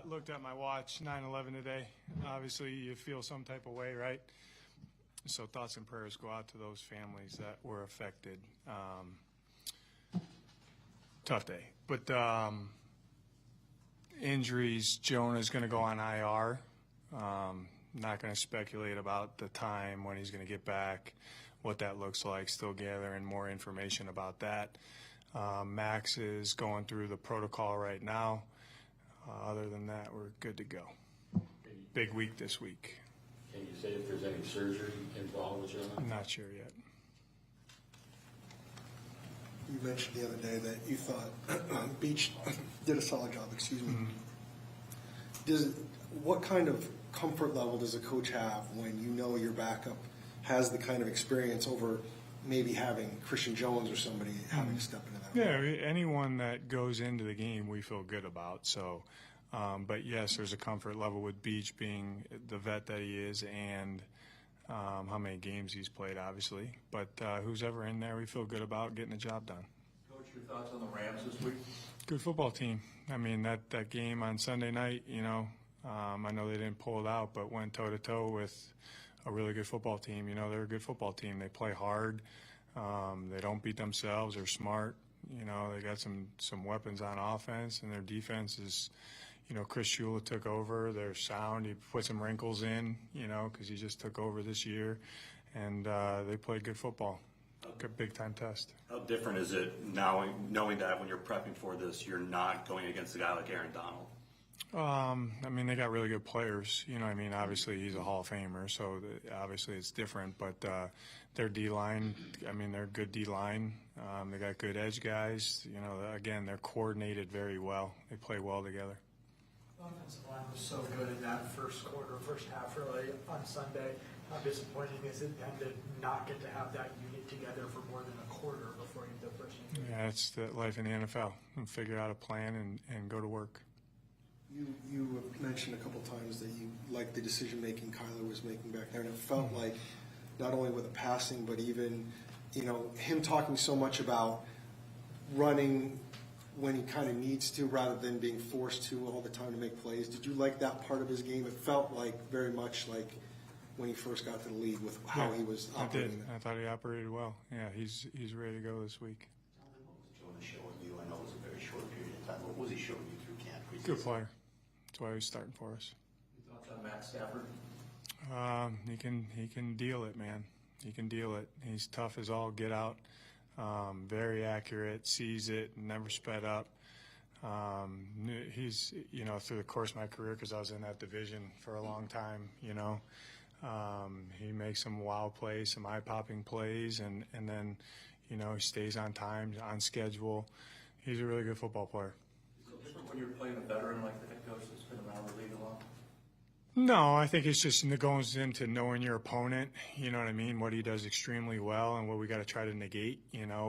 Looked at my watch, 9/11 today. Obviously, you feel some type of way, right? So thoughts and prayers go out to those families that were affected. Tough day. But injuries, Jonah's going to go on IR. Not going to speculate about the time when he's going to get back, what that looks like. Still gathering more information about that. Max is going through the protocol right now. Other than that, we're good to go. Big week this week. Can you say if there's any surgery involved with Jonah? I'm not sure yet. You mentioned the other day that you thought Beach did a solid job. Excuse me. What kind of comfort level does a coach have when you know your backup has the kind of experience over maybe having Christian Jones or somebody having to step into that? Yeah, anyone that goes into the game, we feel good about. So, but yes, there's a comfort level with Beach being the vet that he is, and how many games he's played, obviously. But who's ever in there, we feel good about getting the job done. Coach, your thoughts on the Rams this week? Good football team. I mean, that game on Sunday night, I know they didn't pull it out, but went toe-to-toe with a really good football team. They're a good football team. They play hard. They don't beat themselves. They're smart. They got some weapons on offense, and their defense is, Chris Shula took over. They're sound. He put some wrinkles in, because he just took over this year, and they played good football. Good big-time test. How different is it now knowing that when you're prepping for this, you're not going against a guy like Aaron Donald? They got really good players. Obviously he's a Hall of Famer, so obviously it's different. But their D-line, they're a good D-line. They got good edge guys. Again, they're coordinated very well. They play well together. The offensive line was so good in that first half, really, on Sunday. How disappointing is it then to not get to have that unit together for more than a quarter before you get the first game? Yeah, it's the life in the NFL. And figure out a plan and go to work. You have mentioned a couple times that you liked the decision-making Kyler was making back there, and it felt like not only with the passing, but even, him talking so much about running when he kind of needs to rather than being forced to all the time to make plays. Did you like that part of his game? It felt like very much like when he first got to the league with how he was operating. I thought he operated well. Yeah, he's ready to go this week. What was Jonah showing you? I know it was a very short period of time. What was he showing you through camp? Good player. That's why he's starting for us. Your thoughts on Matt Stafford? He can deal it, man. He can deal it. He's tough as all get out. Very accurate, sees it, never sped up. He's, through the course of my career, because I was in that division for a long time, he makes some wow plays, some eye-popping plays, and then, he stays on time, on schedule. He's a really good football player. Is it different when you're playing a veteran like the head coach that's been around the league a lot? No, I think it's just goes into knowing your opponent, what he does extremely well and what we got to try to negate,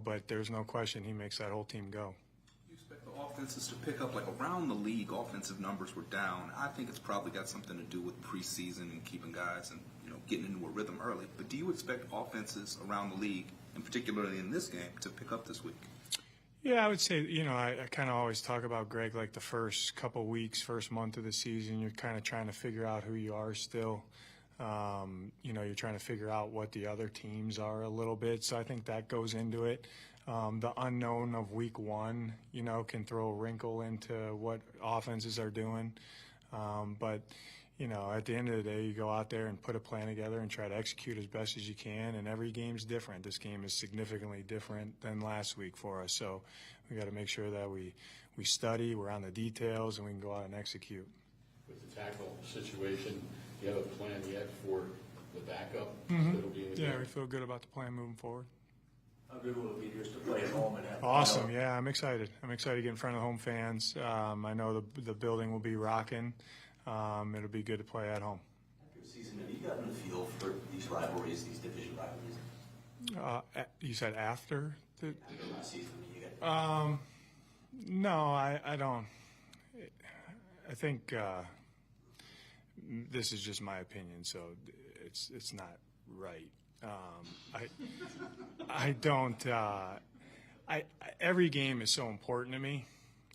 but there's no question he makes that whole team go. You expect the offenses to pick up, like around the league, offensive numbers were down. I think it's probably got something to do with preseason and keeping guys and, getting into a rhythm early. But do you expect offenses around the league, and particularly in this game, to pick up this week? Yeah, I would say, I kind of always talk about, Greg, like the first couple weeks, first month of the season, you're kind of trying to figure out who you are still. You're trying to figure out what the other teams are a little bit. So I think that goes into it. The unknown of week one, can throw a wrinkle into what offenses are doing. But at the end of the day, you go out there and put a plan together and try to execute as best as you can, and every game's different. This game is significantly different than last week for us, so we got to make sure that we study, we're on the details, and we can go out and execute. With the tackle situation, you have a plan yet for the backup that'll be in the Yeah, game? we feel good about the plan moving forward. How good will it be just to play at home and have Awesome, yeah, I'm excited. I'm excited to get in front of home fans. I know the building will be rocking. It'll be good to play at home. After the season, have you gotten a feel for these rivalries, these division rivalries? You said after? After last season, you got No, I don't. I think this is just my opinion, so it's not right. I don't. Every game is so important to me.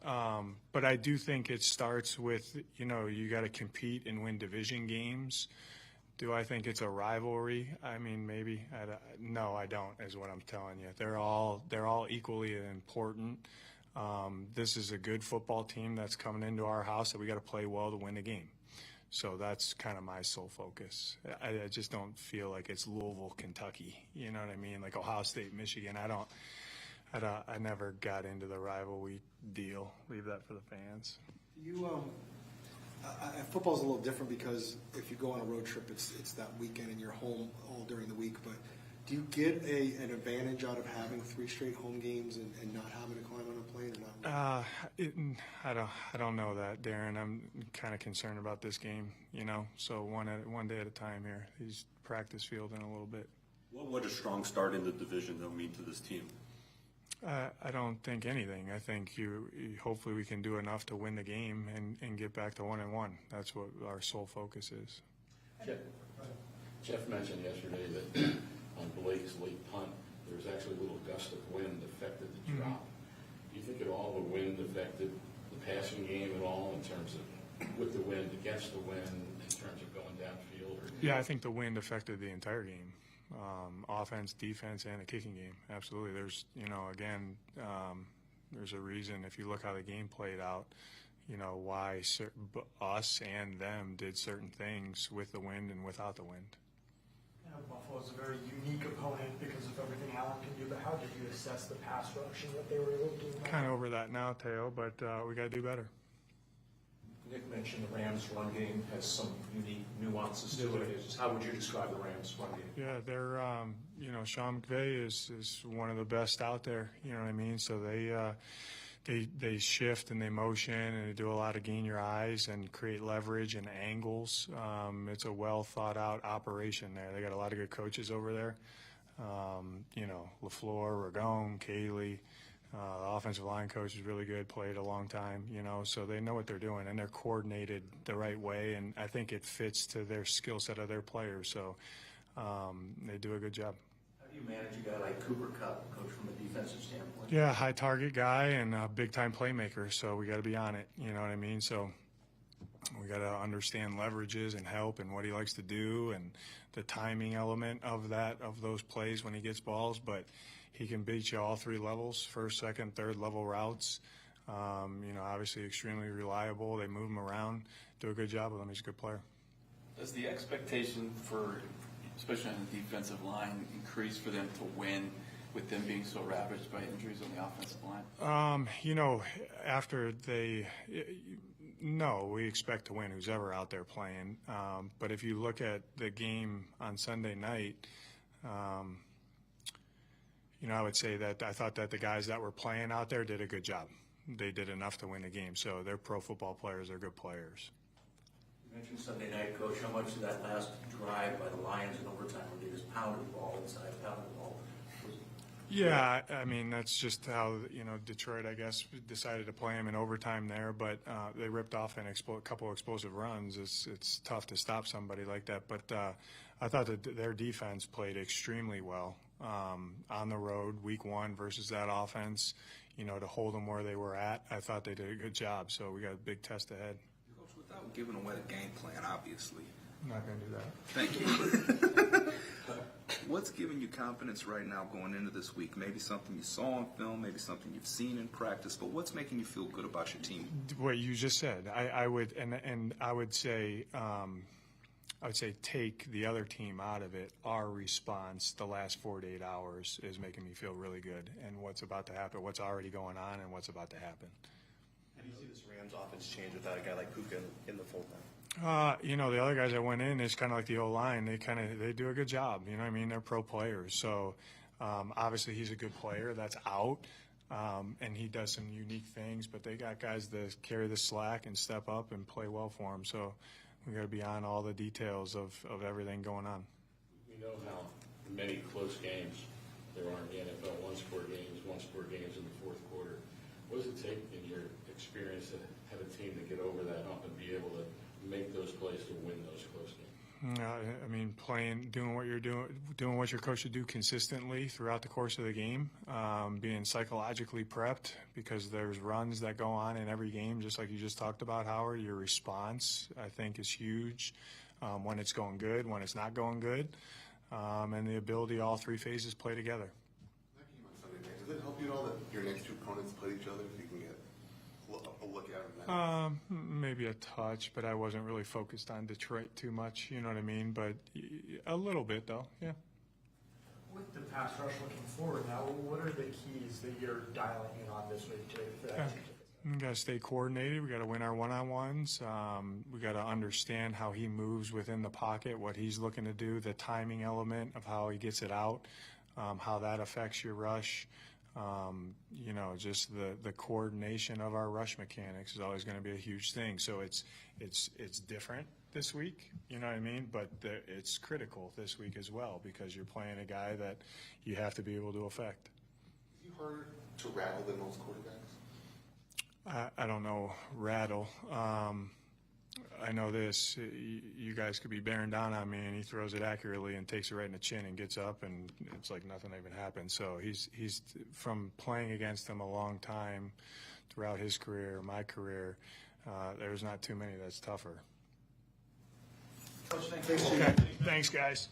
But I do think it starts with, you got to compete and win division games. Do I think it's a rivalry? I mean, maybe. No, I don't, is what I'm telling you. They're all equally important. This is a good football team that's coming into our house that we got to play well to win the game. So that's kind of my sole focus. I just don't feel like it's Louisville, Kentucky. You know what I mean? Like Ohio State, Michigan. I never got into the rivalry deal. Leave that for the fans. Football's a little different because if you go on a road trip, it's that weekend and you're home all during the week. But do you get an advantage out of having 3 straight home games and not having to climb on a plane or not? I don't know that, Darren. I'm kind of concerned about this game, So one day at a time here. He's practice field in a little bit. What would a strong start in the division though mean to this team? I don't think anything. I think hopefully we can do enough to win the game and get back to 1-1. That's what our sole focus is. Jeff mentioned yesterday that on Blake's late punt, there was actually a little gust of wind affected the drop. Do you think at all the wind affected the passing game at all in terms of with the wind, against the wind, in terms of going downfield? Yeah, I think the wind affected the entire game. Offense, defense, and the kicking game. Absolutely. There's, there's a reason if you look how the game played out, why us and them did certain things with the wind and without the wind. Buffalo's a very unique opponent because of everything Allen can do, but how did you assess the pass rush and what they were able to do? Kind of over that now, Teo, but we got to do better. Nick mentioned the Rams' run game has some unique nuances to it. How would you describe the Rams' run game? Yeah, they're, Sean McVay is one of the best out there. You know what I mean? So they shift and they motion and they do a lot of gain your eyes and create leverage and angles. It's a well thought out operation there. They got a lot of good coaches over there. LaFleur, Ragone, Cayley. The offensive line coach is really good, played a long time, so they know what they're doing, and they're coordinated the right way, and I think it fits to their skill set of their players, so they do a good job. How do you manage a guy like Cooper Kupp, coach, from a defensive standpoint? Yeah, high target guy and a big-time playmaker, so we got to be on it, you know what I mean? So we got to understand leverages and help and what he likes to do and the timing element of those plays when he gets balls, but he can beat you all 3 levels, first, second, third level routes. Obviously extremely reliable. They move him around, do a good job with him. He's a good player. Does the expectation for, especially on the defensive line, increase for them to win with them being so ravaged by injuries on the offensive line? After we expect to win who's ever out there playing. But if you look at the game on Sunday night, I would say that I thought that the guys that were playing out there did a good job. They did enough to win the game. So they're pro football players. They're good players. You mentioned Sunday night, Coach. How much of that last drive by the Lions in overtime where they just pounded the ball inside, pounded the ball? Yeah, I mean, that's just how, Detroit, I guess, decided to play him in overtime there. But they ripped off a couple of explosive runs. It's tough to stop somebody like that. But I thought that their defense played extremely well. On the road, week 1 versus that offense, to hold them where they were at. I thought they did a good job, so we got a big test ahead. Coach, without giving away the game plan, obviously. I'm not going to do that. Thank you. What's giving you confidence right now going into this week? Maybe something you saw on film, maybe something you've seen in practice, but what's making you feel good about your team? What you just said. I would say take the other team out of it. Our response the last 4 to 8 hours is making me feel really good. And what's about to happen, what's already going on, and what's about to happen. How do you see this Rams offense change without a guy like Puka in the full time? The other guys that went in is kind of like the O-line. They do a good job. You know what I mean? They're pro players. So obviously he's a good player that's out. And he does some unique things, but they got guys that carry the slack and step up and play well for him. So we got to be on all the details of everything going on. We know how many close games there are in the NFL, one-score games in the fourth quarter. What does it take in your experience to have a team to get over that hump and be able to make those plays to win those close games? I mean, doing what you're doing what your coach should do consistently throughout the course of the game, being psychologically prepped because there's runs that go on in every game, just like you just talked about, Howard. Your response, I think, is huge when it's going good, when it's not going good, and the ability all three phases play together. That game on Sunday night, does it help you at all that your next two opponents play each other, if you can get a look at them? Maybe a touch, but I wasn't really focused on Detroit too much, you know what I mean? But a little bit, though, yeah. With the pass rush looking forward now, what are the keys that you're dialing in on this week for that team? We got to stay coordinated. We got to win our one-on-ones. We got to understand how he moves within the pocket, what he's looking to do, the timing element of how he gets it out, how that affects your rush. Just the coordination of our rush mechanics is always going to be a huge thing. So it's different this week, you know what I mean? But it's critical this week as well because you're playing a guy that you have to be able to affect. Is he harder to rattle than most quarterbacks? I don't know, rattle. I know this. You guys could be bearing down on me, and he throws it accurately and takes it right in the chin and gets up, and it's like nothing even happened. So he's from playing against him a long time throughout his career, my career. There's not too many that's tougher. Coach, thanks. Okay. Thanks, guys.